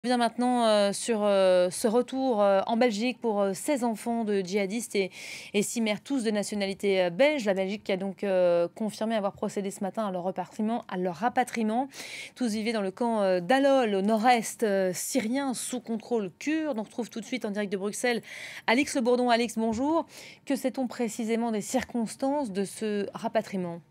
On revient maintenant sur ce retour en Belgique pour 16 enfants de djihadistes et 6 mères, tous de nationalité belge. La Belgique qui a donc confirmé avoir procédé ce matin à leur rapatriement. Tous vivaient dans le camp d'Al-Hol, au nord-est syrien, sous contrôle kurde. On retrouve tout de suite en direct de Bruxelles Alix Le Bourdon. Alix, bonjour. Que sait-on précisément des circonstances de ce rapatriement ?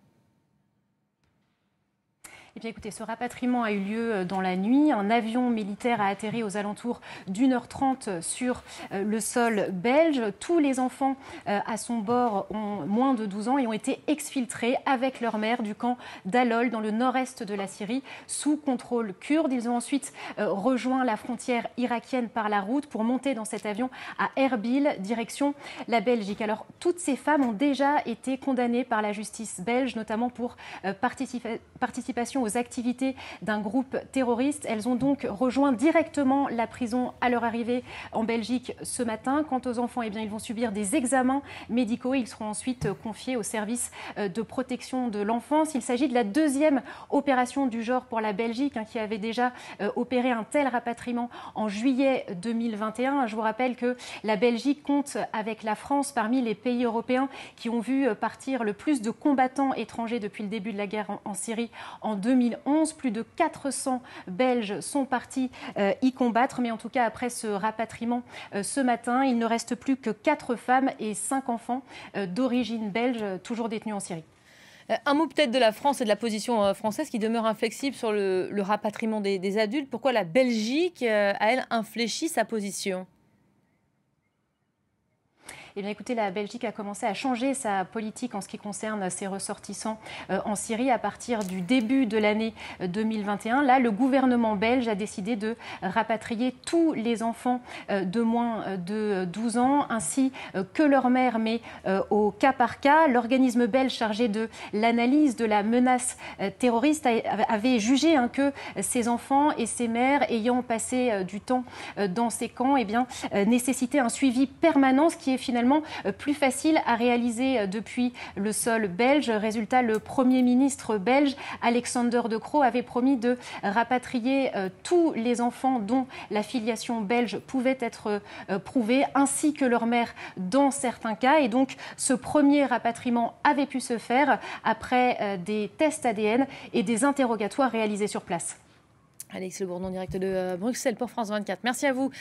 Eh bien, écoutez, ce rapatriement a eu lieu dans la nuit. Un avion militaire a atterri aux alentours d'1h30 sur le sol belge. Tous les enfants à son bord ont moins de 12 ans et ont été exfiltrés avec leur mère du camp d'Al-Hol dans le nord-est de la Syrie sous contrôle kurde. Ils ont ensuite rejoint la frontière irakienne par la route pour monter dans cet avion à Erbil, direction la Belgique. Alors, toutes ces femmes ont déjà été condamnées par la justice belge, notamment pour participation aux activités d'un groupe terroriste. Elles ont donc rejoint directement la prison à leur arrivée en Belgique ce matin. Quant aux enfants, eh bien, ils vont subir des examens médicaux et ils seront ensuite confiés au service de protection de l'enfance. Il s'agit de la deuxième opération du genre pour la Belgique, qui avait déjà opéré un tel rapatriement en juillet 2021. Je vous rappelle que la Belgique compte avec la France parmi les pays européens qui ont vu partir le plus de combattants étrangers depuis le début de la guerre en Syrie en 2011. Plus de 400 Belges sont partis y combattre. Mais en tout cas, après ce rapatriement ce matin, il ne reste plus que 4 femmes et 5 enfants d'origine belge toujours détenus en Syrie. Un mot peut-être de la France et de la position française qui demeure inflexible sur le rapatriement des adultes. Pourquoi la Belgique a, elle, infléchi sa position ? Eh bien, écoutez, la Belgique a commencé à changer sa politique en ce qui concerne ses ressortissants en Syrie à partir du début de l'année 2021. Là, le gouvernement belge a décidé de rapatrier tous les enfants de moins de 12 ans, ainsi que leur mère, mais au cas par cas. L'organisme belge chargé de l'analyse de la menace terroriste avait jugé que ces enfants et ces mères ayant passé du temps dans ces camps nécessitaient un suivi permanent, ce qui est finalement plus facile à réaliser depuis le sol belge. Résultat, le Premier ministre belge, Alexander De Croo, avait promis de rapatrier tous les enfants dont la filiation belge pouvait être prouvée, ainsi que leur mère dans certains cas. Et donc, ce premier rapatriement avait pu se faire après des tests ADN et des interrogatoires réalisés sur place. Alix Le Bourdon, direct de Bruxelles pour France 24. Merci à vous.